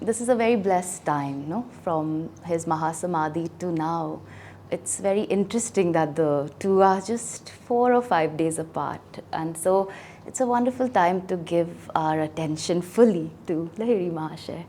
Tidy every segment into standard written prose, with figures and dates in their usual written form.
this is a very blessed time, no? From his Mahasamadhi to now. It's very interesting that the two are just 4 or 5 days apart. And so it's a wonderful time to give our attention fully to Lahiri Mahasaya.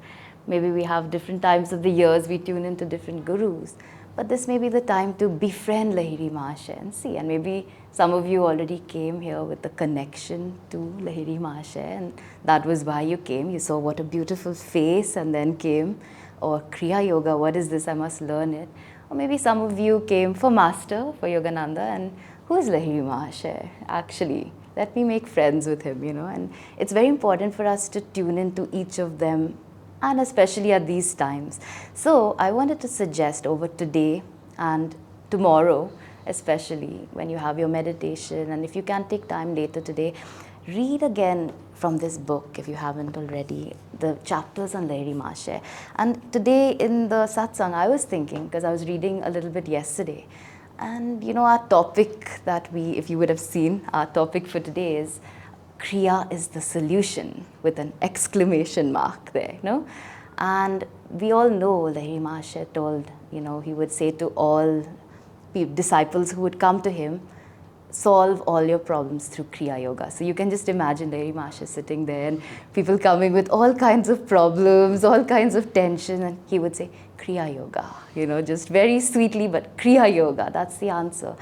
Maybe we have different times of the years, we tune into different gurus. But this may be the time to befriend Lahiri Mahasaya and see. And maybe some of you already came here with a connection to Lahiri Mahasaya, and that was why you came. You saw what a beautiful face and then came. Or Kriya Yoga, what is this? I must learn it. Or maybe some of you came for Master, for Yogananda, and who is Lahiri Mahasaya? Actually, let me make friends with him, And it's very important for us to tune into each of them, and especially at these times. So I wanted to suggest over today and tomorrow, especially when you have your meditation, and if you can take time later today, read again from this book, if you haven't already, the chapters on Lahiri Mahasaya. And today in the Satsang, I was thinking, because I was reading a little bit yesterday, and our topic that if you would have seen, our topic for today is Kriya is the solution, with an exclamation mark there, And we all know Lahiri Mahasaya told, he would say to all disciples who would come to him, solve all your problems through Kriya Yoga. So you can just imagine Lahiri Mahasaya sitting there and people coming with all kinds of problems, all kinds of tension, and he would say, Kriya Yoga, just very sweetly, but Kriya Yoga, that's the answer.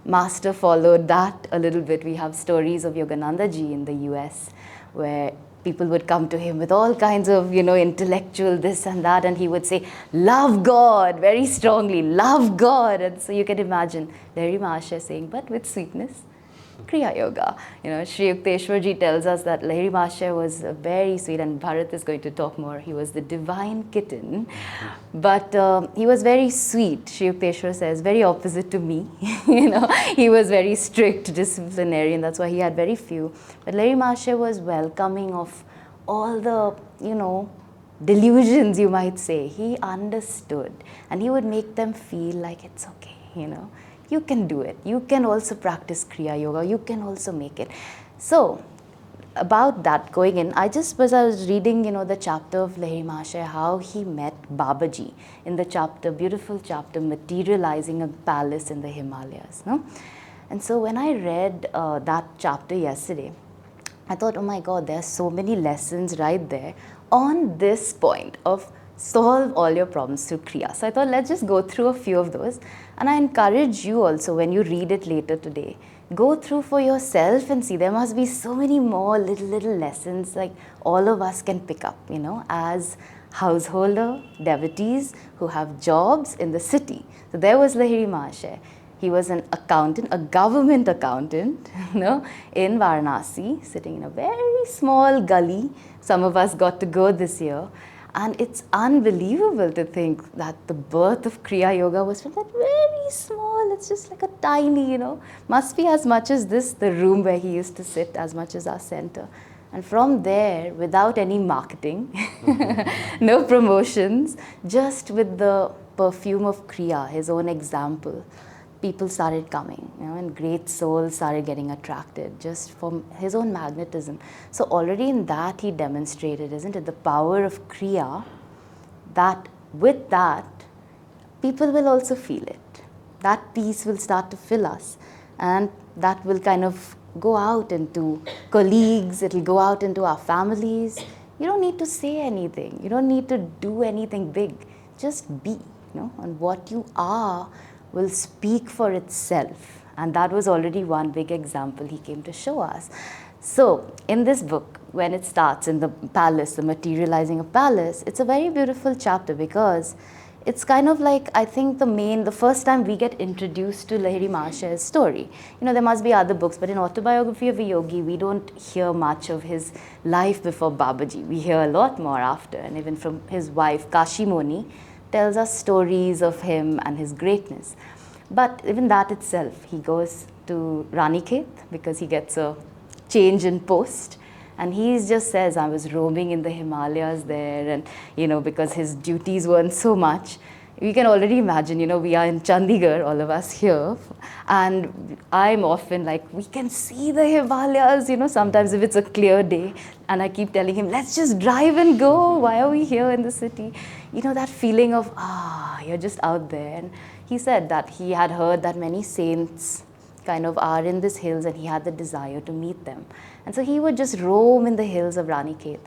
Master followed that a little bit. We have stories of Yogananda ji in the US where people would come to him with all kinds of, intellectual this and that, and he would say, love God, very strongly, love God. And so you can imagine Lahiri Mahasaya saying, but with sweetness, Kriya Yoga. Sri Yukteswar ji tells us that Lahiri Mahasaya was very sweet, and Bharat is going to talk more. He was the divine kitten, but he was very sweet. Sri Yukteswar says, very opposite to me. He was very strict, disciplinarian. That's why he had very few. But Lahiri Mahasaya was welcoming of all the, delusions, you might say. He understood, and he would make them feel like it's okay, You can do it. You can also practice Kriya Yoga. You can also make it. So, about that going in, I was reading, the chapter of Lahiri Mahasaya, how he met Babaji in the chapter, beautiful chapter, Materializing a Palace in the Himalayas. And so when I read that chapter yesterday, I thought, oh my God, there are so many lessons right there on this point of solve all your problems through Kriya. So I thought, let's just go through a few of those. And I encourage you also, when you read it later today, go through for yourself and see. There must be so many more little lessons like all of us can pick up, as householder devotees who have jobs in the city. So there was Lahiri Mahasaya. He was an accountant, a government accountant, in Varanasi, sitting in a very small gully. Some of us got to go this year. And it's unbelievable to think that the birth of Kriya Yoga was from that very small, it's just like a tiny, must be as much as this, the room where he used to sit, as much as our center. And from there, without any marketing, no promotions, just with the perfume of Kriya, his own example, people started coming, and great souls started getting attracted just from his own magnetism. So already in that he demonstrated, isn't it, the power of Kriya, that with that, people will also feel it. That peace will start to fill us, and that will kind of go out into colleagues, it will go out into our families. You don't need to say anything. You don't need to do anything big. Just be, and what you are will speak for itself. And that was already one big example he came to show us. So in this book, when it starts in the palace, the materializing a palace, it's a very beautiful chapter because it's kind of like, I think the first time we get introduced to Lahiri Mahasaya's story. There must be other books, but in Autobiography of a Yogi, we don't hear much of his life before Babaji. We hear a lot more after, and even from his wife, Kashi Moni, tells us stories of him and his greatness. But even that itself, he goes to Ranikhet because he gets a change in post. And he just says, I was roaming in the Himalayas there, and, because his duties weren't so much. we can already imagine, we are in Chandigarh, all of us here, and I'm often like, we can see the Himalayas, sometimes if it's a clear day, and I keep telling him, let's just drive and go, why are we here in the city? That feeling of, you're just out there. And he said that he had heard that many saints kind of are in these hills, and he had the desire to meet them. And so he would just roam in the hills of Ranikhet.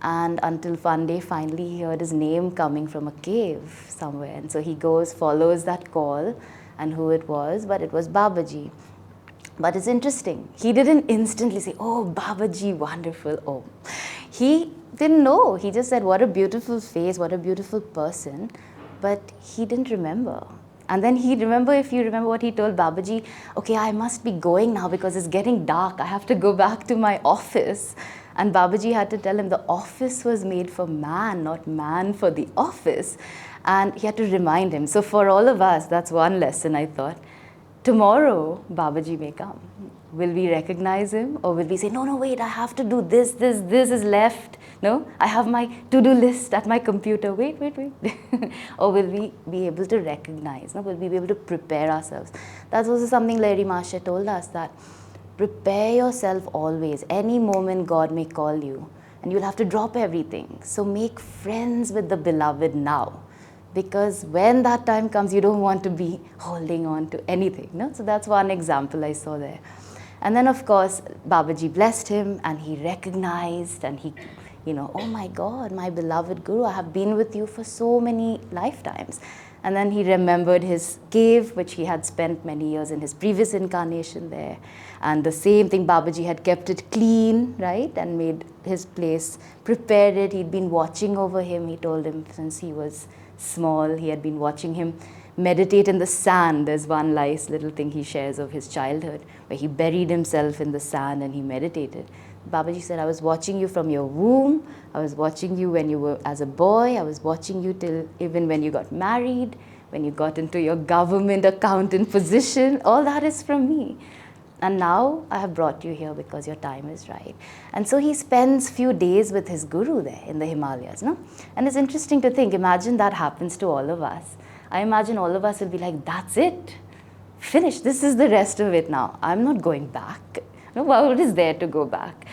And until one day, finally, he heard his name coming from a cave somewhere. And so he goes, follows that call, and who it was, but it was Babaji. But it's interesting. He didn't instantly say, oh, Babaji, wonderful. Oh, he didn't know. He just said, what a beautiful face, what a beautiful person. But he didn't remember. And then if you remember what he told Babaji, okay, I must be going now because it's getting dark. I have to go back to my office. And Babaji had to tell him the office was made for man, not man for the office. And he had to remind him. So for all of us, that's one lesson, I thought. Tomorrow, Babaji may come. Will we recognize him? Or will we say, no, wait, I have to do this is left. No, I have my to-do list at my computer. Wait. Or will we be able to recognize? No? Will we be able to prepare ourselves? That's also something Lahiri Mahasaya told us, that prepare yourself always. Any moment God may call you, and you'll have to drop everything. So make friends with the beloved now. Because when that time comes, you don't want to be holding on to anything. No? So that's one example I saw there. And then, of course, Babaji blessed him, and he recognized, and he, oh my God, my beloved Guru, I have been with you for so many lifetimes. And then he remembered his cave, which he had spent many years in his previous incarnation there. And the same thing, Babaji had kept it clean, right? And made his place, prepared it. He'd been watching over him. He told him since he was small, he had been watching him meditate in the sand. There's one nice little thing he shares of his childhood, where he buried himself in the sand and he meditated. Babaji said, I was watching you from your womb. I was watching you when you were as a boy. I was watching you till even when you got married, when you got into your government accountant position. All that is from me. And now I have brought you here because your time is right. And so he spends few days with his guru there in the Himalayas. No? And it's interesting to think, imagine that happens to all of us. I imagine all of us will be like, that's it. Finished. This is the rest of it now. I'm not going back. No, what is there to go back?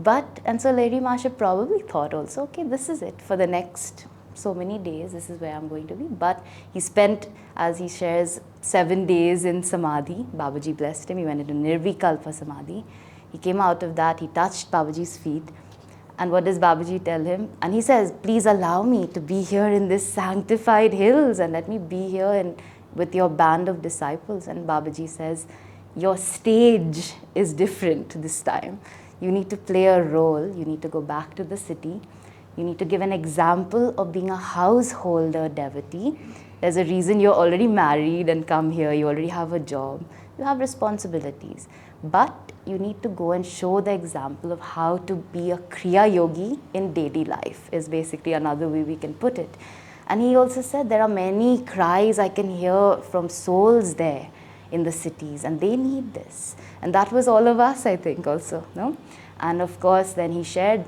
And so Lahiri Mahasaya probably thought also, okay, this is it. For the next so many days, this is where I'm going to be. But he spent, as he shares, 7 days in Samadhi. Babaji blessed him. He went into Nirvikalpa Samadhi. He came out of that. He touched Babaji's feet. And what does Babaji tell him? And he says, please allow me to be here in this sanctified hills, and let me be here with your band of disciples. And Babaji says, your stage is different this time. You need to play a role. You need to go back to the city. You need to give an example of being a householder devotee. There's a reason you're already married and come here. You already have a job. You have responsibilities. But you need to go and show the example of how to be a Kriya yogi in daily life, is basically another way we can put it. And he also said there are many cries I can hear from souls there in the cities, and they need this. And that was all of us, I think, also. No? And of course, then he shared,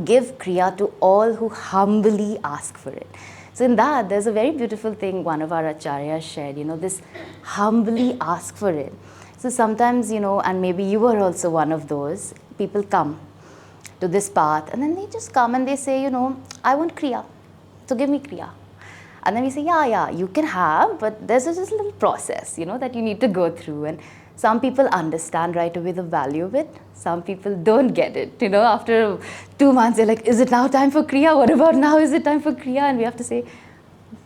give Kriya to all who humbly ask for it. So in that, there's a very beautiful thing one of our acharyas shared, this humbly ask for it. So sometimes, and maybe you were also one of those, people come to this path, and then they just come and they say, I want Kriya, so give me Kriya. And then we say, yeah, you can have, but there's just a little process, that you need to go through. And some people understand right away the value of it. Some people don't get it. After 2 months, they're like, is it now time for Kriya? What about now? Is it time for Kriya? And we have to say,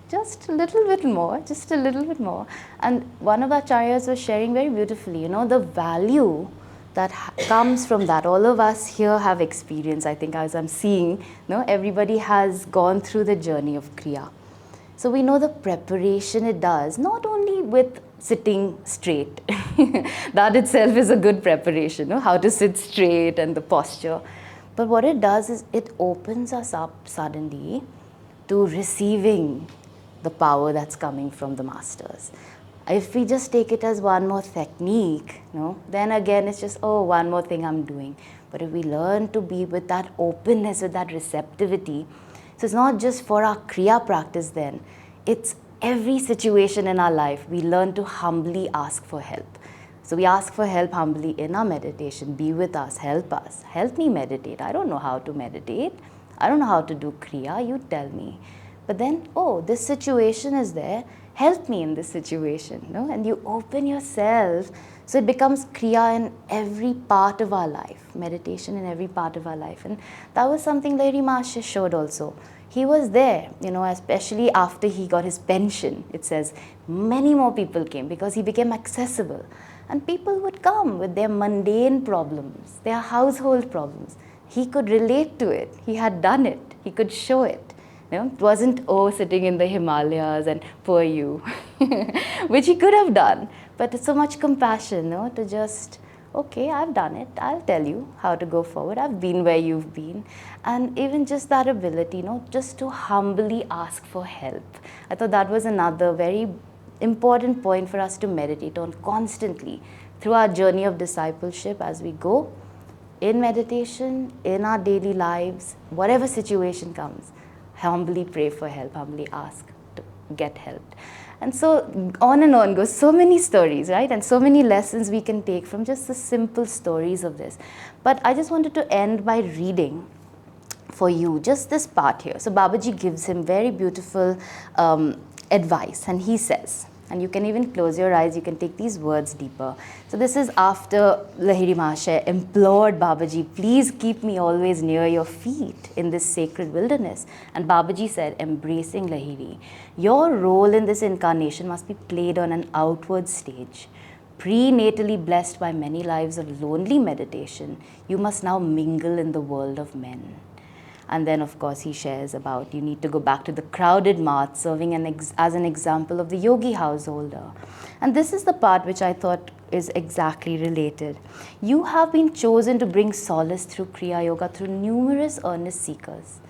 just a little bit more, just a little bit more. And one of our acharyas was sharing very beautifully, the value that comes from that. All of us here have experience, I think, as I'm seeing, everybody has gone through the journey of Kriya. So we know the preparation it does, not only with sitting straight. That itself is a good preparation, how to sit straight and the posture. But what it does is it opens us up suddenly to receiving the power that's coming from the masters. If we just take it as one more technique, then again it's just, one more thing I'm doing. But if we learn to be with that openness, with that receptivity, so it's not just for our Kriya practice then, it's every situation in our life, we learn to humbly ask for help. So we ask for help humbly in our meditation. Be with us, help me meditate. I don't know how to meditate. I don't know how to do Kriya, you tell me. But then, oh, this situation is there, help me in this situation, no? And you open yourself, so it becomes Kriya in every part of our life, meditation in every part of our life. And that was something Lahiri Mahasaya showed also. He was there, especially after he got his pension. It says many more people came because he became accessible. And people would come with their mundane problems, their household problems. He could relate to it. He had done it. He could show it. It wasn't, sitting in the Himalayas and poor you, which he could have done. But it's so much compassion, to just, okay, I've done it. I'll tell you how to go forward. I've been where you've been. And even just that ability, just to humbly ask for help. I thought that was another very important point for us to meditate on constantly through our journey of discipleship as we go in meditation, in our daily lives, whatever situation comes, humbly pray for help, humbly ask to get help. And so on goes, so many stories, right? And so many lessons we can take from just the simple stories of this. But I just wanted to end by reading for you just this part here. So Babaji gives him very beautiful advice, and he says, and you can even close your eyes, you can take these words deeper. So this is after Lahiri Mahasaya implored Babaji, please keep me always near your feet in this sacred wilderness. And Babaji said, embracing Lahiri, your role in this incarnation must be played on an outward stage. Prenatally blessed by many lives of lonely meditation, you must now mingle in the world of men. And then, of course, he shares about you need to go back to the crowded mart, serving as an example of the yogi householder. And this is the part which I thought is exactly related. You have been chosen to bring solace through Kriya Yoga through numerous earnest seekers.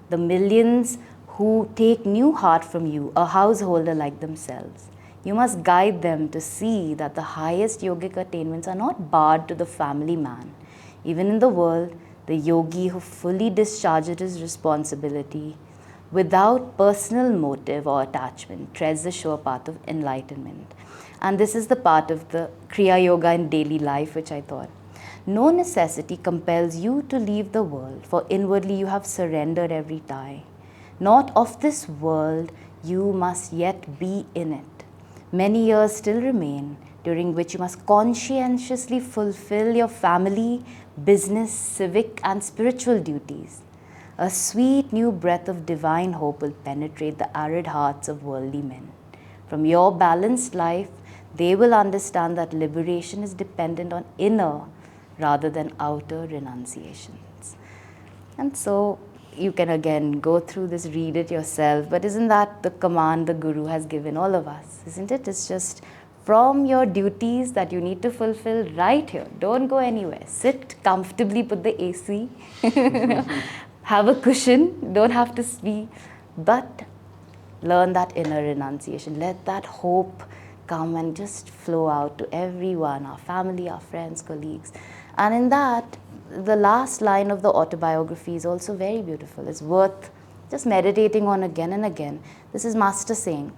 The millions who take new heart from you, a householder like themselves. You must guide them to see that the highest yogic attainments are not barred to the family man. Even in the world, the yogi who fully discharges his responsibility without personal motive or attachment treads the sure path of enlightenment. And this is the part of the Kriya Yoga in daily life, which I thought. No necessity compels you to leave the world, for inwardly you have surrendered every tie. Not of this world, you must yet be in it. Many years still remain, during which you must conscientiously fulfill your family, business, civic, and spiritual duties. A sweet new breath of divine hope will penetrate the arid hearts of worldly men. From your balanced life, they will understand that liberation is dependent on inner rather than outer renunciations. And so you can again go through this, read it yourself, but isn't that the command the Guru has given all of us, isn't it? It's just from your duties that you need to fulfill right here. Don't go anywhere. Sit comfortably, put the AC, have a cushion, don't have to speak, but learn that inner renunciation. Let that hope come and just flow out to everyone, our family, our friends, colleagues. And in that, the last line of the autobiography is also very beautiful. It's worth just meditating on again and again. This is Master saying,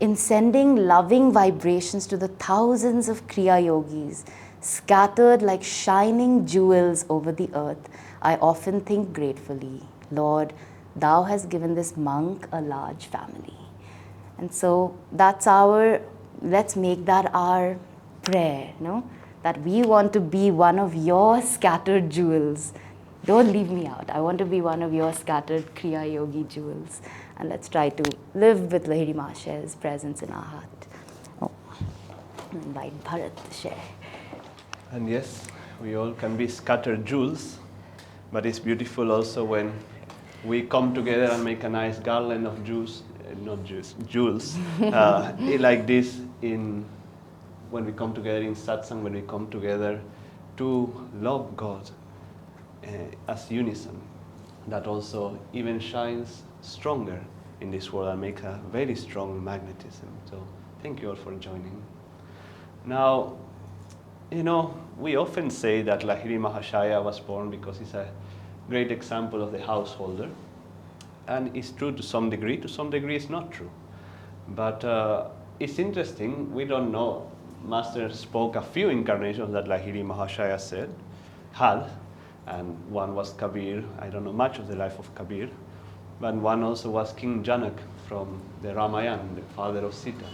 in sending loving vibrations to the thousands of Kriya yogis, scattered like shining jewels over the earth, I often think gratefully, Lord, Thou hast given this monk a large family. And so that's let's make that our prayer, that we want to be one of your scattered jewels. Don't leave me out. I want to be one of your scattered Kriya Yogi jewels. And let's try to live with Lahiri Mahasaya's presence in our heart. Oh, I invite Bharat to share. And yes, we all can be scattered jewels, but it's beautiful also when we come together and make a nice garland of jewels, like this when we come together in Satsang, when we come together to love God as unison. That also even shines stronger in this world and makes a very strong magnetism. So thank you all for joining. Now, we often say that Lahiri Mahasaya was born because he's a great example of the householder. And it's true to some degree it's not true. But it's interesting, we don't know. Master spoke a few incarnations that Lahiri Mahasaya had, and one was Kabir. I don't know much of the life of Kabir, but one also was King Janak from the Ramayana, the father of Sita.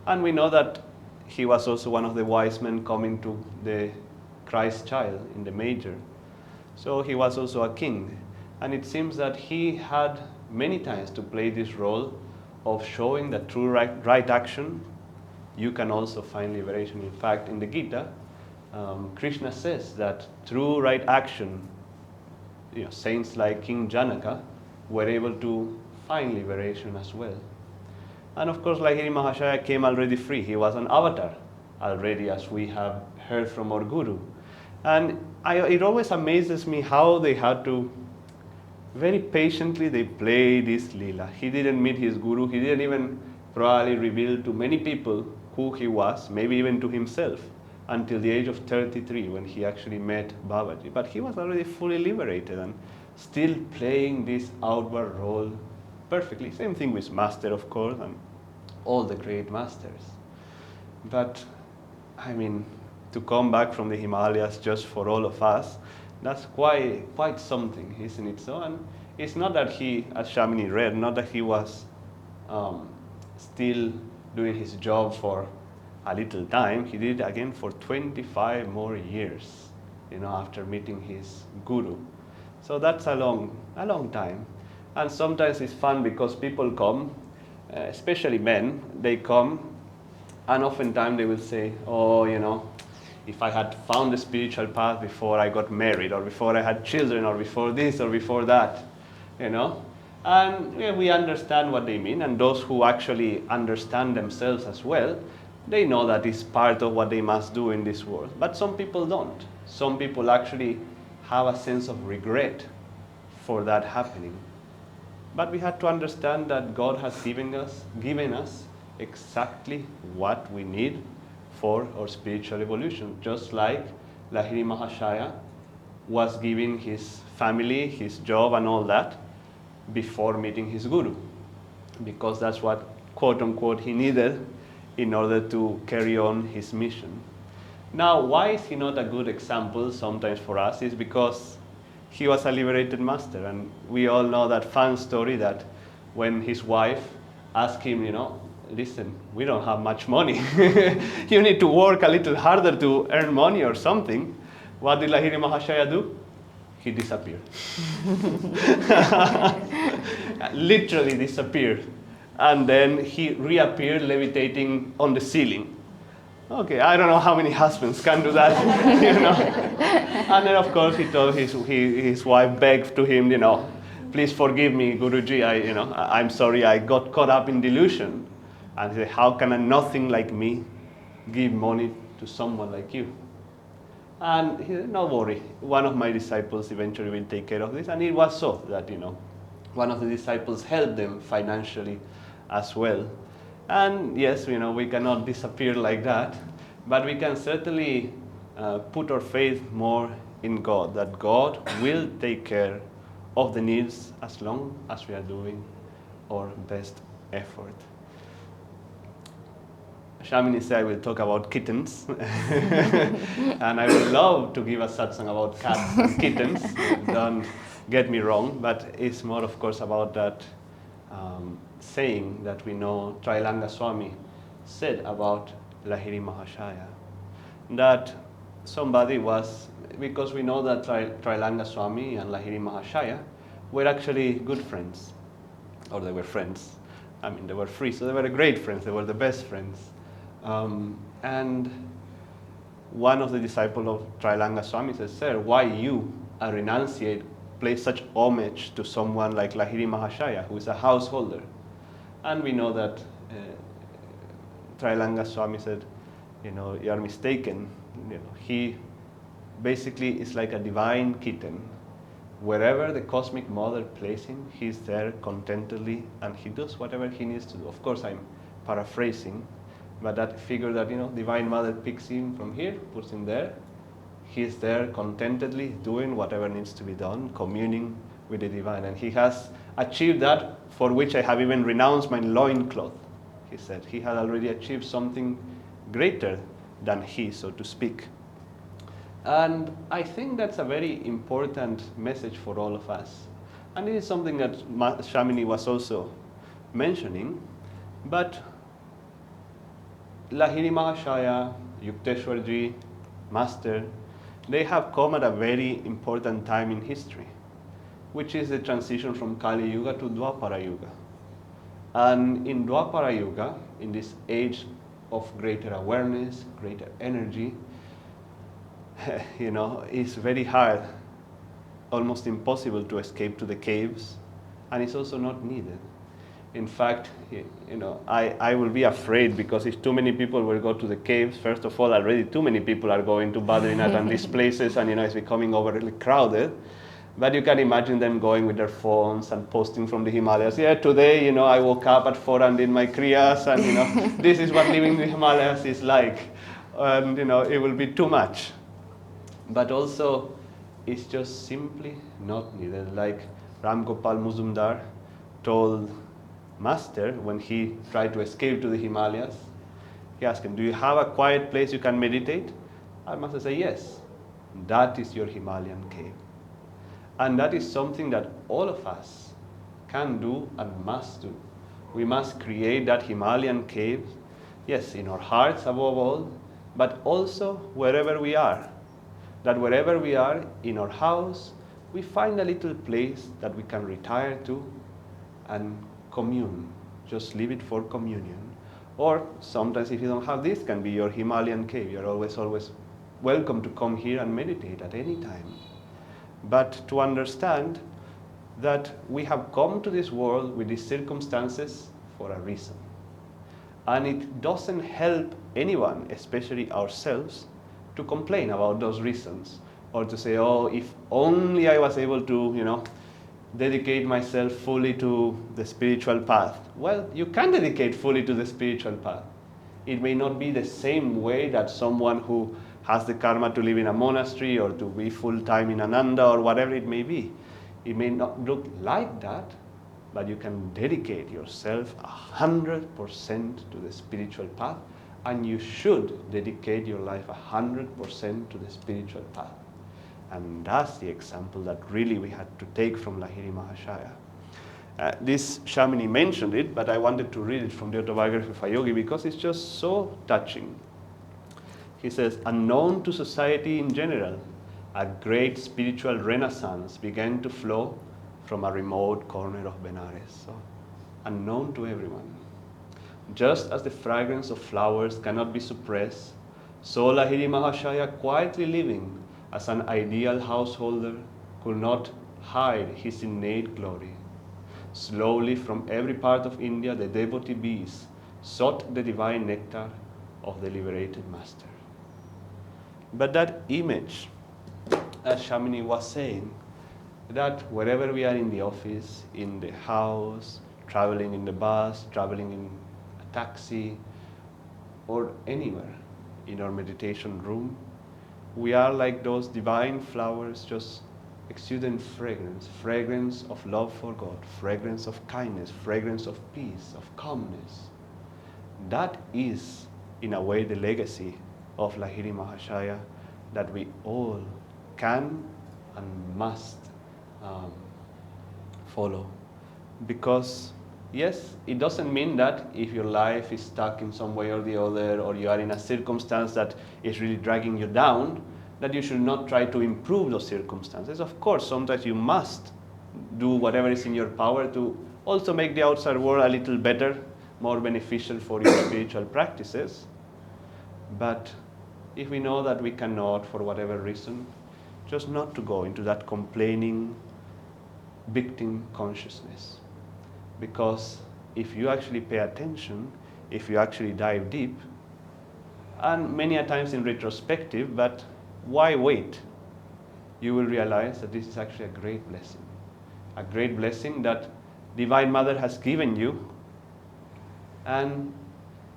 And we know that he was also one of the wise men coming to the Christ child in the manger. So he was also a king. And it seems that he had many times to play this role of showing that through right action, you can also find liberation. In fact, in the Gita, Krishna says that through right action, saints like King Janaka were able to find liberation as well. And of course, Lahiri Mahasaya came already free. He was an avatar already, as we have heard from our Guru. And it always amazes me how they had to, very patiently, they play this Leela. He didn't meet his Guru. He didn't even probably reveal to many people who he was, maybe even to himself, until the age of 33 when he actually met Babaji. But he was already fully liberated and still playing this outward role perfectly. Same thing with Master, of course, and all the great masters. But, I mean, to come back from the Himalayas just for all of us, that's quite something, isn't it so? And it's not that he, as Shamini read, not that he was still doing his job for a little time. He did it again for 25 more years, after meeting his Guru. So that's a long time. And sometimes it's fun because people come, especially men, they come, and oftentimes they will say, oh, if I had found the spiritual path before I got married, or before I had children, or before this, or before that, And we understand what they mean, and those who actually understand themselves as well, they know that it's part of what they must do in this world. But some people don't. Some people actually have a sense of regret for that happening. But we have to understand that God has given us exactly what we need for our spiritual evolution. Just like Lahiri Mahasaya was giving his family, his job and all that before meeting his Guru. Because that's what, quote unquote, he needed in order to carry on his mission. Now, why is he not a good example sometimes for us? Is because he was a liberated master, and we all know that fun story that when his wife asked him, listen, we don't have much money. You need to work a little harder to earn money or something. What did Lahiri Mahasaya do? He disappeared. Literally disappeared. And then he reappeared levitating on the ceiling. Okay, I don't know how many husbands can do that, And then, of course, he told his wife, begged to him, please forgive me, Guruji, I'm sorry, I got caught up in delusion. And he said, how can a nothing like me give money to someone like you? And he said, no worry, one of my disciples eventually will take care of this. And it was so that, one of the disciples helped them financially as well. And yes, we cannot disappear like that, but we can certainly put our faith more in God, that God will take care of the needs as long as we are doing our best effort. Shamini said I will talk about kittens, and I would love to give a satsang about cats and kittens, don't get me wrong, but it's more, of course, about that saying that we know Trailanga Swami said about Lahiri Mahasaya, that somebody was, because we know that Trailanga Swami and Lahiri Mahasaya were actually good friends, or they were friends. I mean, they were free, so they were great friends, they were the best friends. And one of the disciples of Trailanga Swami says, sir, why you, a renunciate, pay such homage to someone like Lahiri Mahasaya, who is a householder? And we know that Trailanga Swami said, you are mistaken. He basically is like a divine kitten. Wherever the cosmic mother places him, he's there contentedly, and he does whatever he needs to do. Of course, I'm paraphrasing, but that figure that, divine mother picks him from here, puts him there. He's there contentedly doing whatever needs to be done, communing with the divine. And he has achieved that, for which I have even renounced my loincloth. he said. He had already achieved something greater than he, so to speak. And I think that's a very important message for all of us. And it is something that Shamini was also mentioning. But Lahiri Mahasaya, Yukteswarji, Master, they have come at a very important time in history, which is the transition from Kali Yuga to Dwapara Yuga. And in Dwapara Yuga, in this age of greater awareness, greater energy, it's very hard, almost impossible to escape to the caves, and it's also not needed. In fact, I will be afraid, because if too many people will go to the caves, first of all, already too many people are going to Badrinath and these places, and it's becoming overly crowded. But you can imagine them going with their phones and posting from the Himalayas. Yeah, today, I woke up at 4 and did my Kriyas, and this is what living in the Himalayas is like. And it will be too much. But also, it's just simply not needed. Like Ram Gopal Muzumdar told Master when he tried to escape to the Himalayas. He asked him, do you have a quiet place you can meditate? And Master said, yes, that is your Himalayan cave. And that is something that all of us can do and must do. We must create that Himalayan cave, yes, in our hearts above all, but also wherever we are. That wherever we are, in our house, we find a little place that we can retire to and commune. Just leave it for communion. Or sometimes if you don't have this, can be your Himalayan cave. You're always welcome to come here and meditate at any time. But to understand that we have come to this world with these circumstances for a reason. And it doesn't help anyone, especially ourselves, to complain about those reasons, or to say, oh, if only I was able to, dedicate myself fully to the spiritual path. Well, you can dedicate fully to the spiritual path. It may not be the same way that someone who has the karma to live in a monastery or to be full-time in Ananda or whatever it may be. It may not look like that, but you can dedicate yourself 100% to the spiritual path, and you should dedicate your life 100% to the spiritual path. And that's the example that really we had to take from Lahiri Mahasaya. This Shamini mentioned it, but I wanted to read it from the autobiography of a yogi because it's just so touching. He says, unknown to society in general, a great spiritual renaissance began to flow from a remote corner of Benares. So, unknown to everyone. Just as the fragrance of flowers cannot be suppressed, so Lahiri Mahasaya, quietly living as an ideal householder, could not hide his innate glory. Slowly from every part of India, the devotee bees sought the divine nectar of the liberated master. But that image, as Shamini was saying, that wherever we are in the office, in the house, traveling in the bus, traveling in a taxi, or anywhere in our meditation room, we are like those divine flowers, just exuding fragrance, fragrance of love for God, fragrance of kindness, fragrance of peace, of calmness. That is, in a way, the legacy of Lahiri Mahasaya that we all can and must follow. Because, yes, it doesn't mean that if your life is stuck in some way or the other, or you are in a circumstance that is really dragging you down, that you should not try to improve those circumstances. Of course, sometimes you must do whatever is in your power to also make the outside world a little better, more beneficial for your spiritual practices. But if we know that we cannot, for whatever reason, just not to go into that complaining victim consciousness. Because if you actually pay attention, if you actually dive deep, and many a times in retrospective, but why wait? You will realize that this is actually a great blessing that Divine Mother has given you, and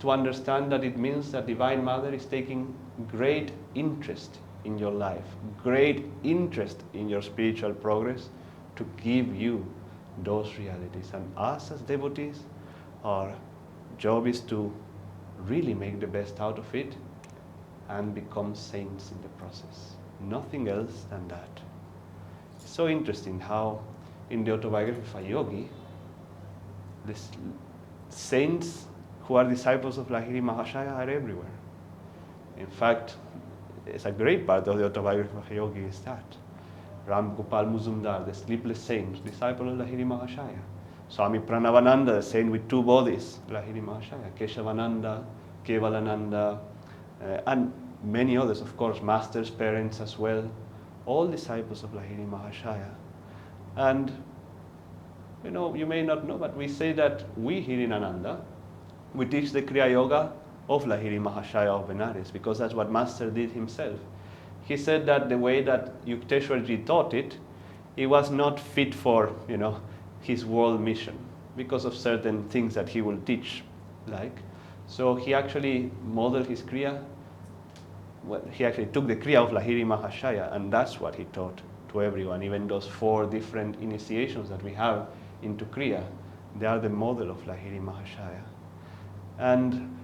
to understand that it means that Divine Mother is taking great interest in your life, great interest in your spiritual progress, to give you those realities. And us as devotees are job is to really make the best out of it and become saints in the process. Nothing else than that. It's so interesting how in the autobiography of a yogi, the saints who are disciples of Lahiri Mahasaya are everywhere. In fact, it's a great part of the autobiography of a yogi is that. Ram Gopal Muzumdar, the sleepless saint, disciple of Lahiri Mahasaya. Swami Pranavananda, the saint with two bodies, Lahiri Mahasaya. Keshavananda, Kevalananda, and many others, of course, masters, parents as well, all disciples of Lahiri Mahasaya. And you may not know, but we say that we here in Ananda, we teach the Kriya Yoga of Lahiri Mahasaya of Benares, because that's what Master did himself. He said that the way that Yukteswarji taught it, it was not fit for, his world mission, because of certain things that he will teach, like. So he actually modeled his Kriya. Well, he actually took the Kriya of Lahiri Mahasaya, and that's what he taught to everyone. Even those 4 different initiations that we have into Kriya, they are the model of Lahiri Mahasaya. And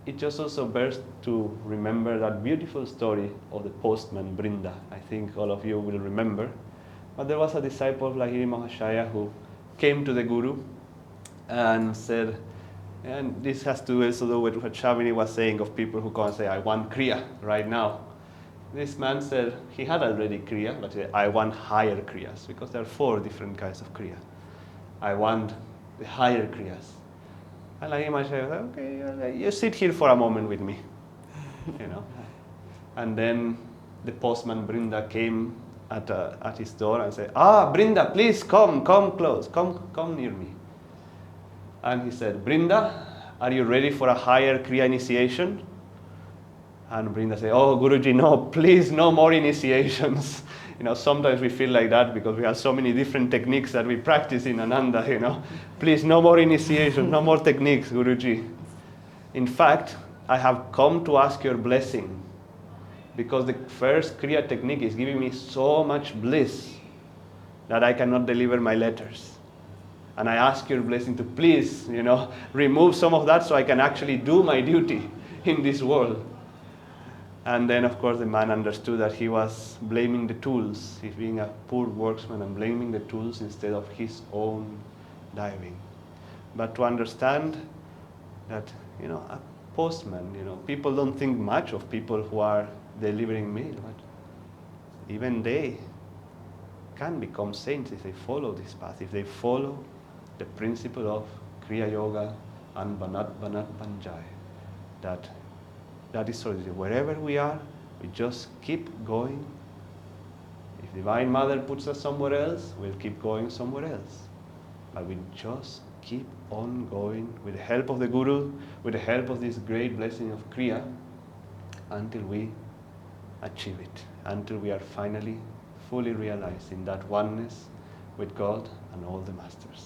it just also bears to remember that beautiful story of the postman Brinda. I think all of you will remember. But there was a disciple of Lahiri Mahasaya who came to the Guru and said, and this has to also do with what Shamini was saying of people who come and say, I want Kriya right now. This man said he had already Kriya, but he said, I want higher Kriyas, because there are 4 different kinds of Kriya. I want the higher Kriyas. And Lahiri Mahasaya said, okay, you sit here for a moment with me. And then the postman Brinda came at his door and said, Brinda, please come close, come near me. And he said, Brinda, are you ready for a higher Kriya initiation? And Brinda said, oh, Guruji, no, please, no more initiations. Sometimes we feel like that because we have so many different techniques that we practice in Ananda, Please, no more initiation, no more techniques, Guruji. In fact, I have come to ask your blessing because the first Kriya technique is giving me so much bliss that I cannot deliver my letters. And I ask your blessing to please, remove some of that so I can actually do my duty in this world. And then, of course, the man understood that he was blaming the tools. He's being a poor worksman and blaming the tools instead of his own diving. But to understand that, a postman, people don't think much of people who are delivering mail, but even they can become saints if they follow this path, if they follow the principle of Kriya Yoga and Banat Banjai. That is sort of wherever we are, we just keep going. If Divine Mother puts us somewhere else, we'll keep going somewhere else. But we just keep on going with the help of the Guru, with the help of this great blessing of Kriya, until we achieve it, until we are finally fully realized in that oneness with God and all the masters.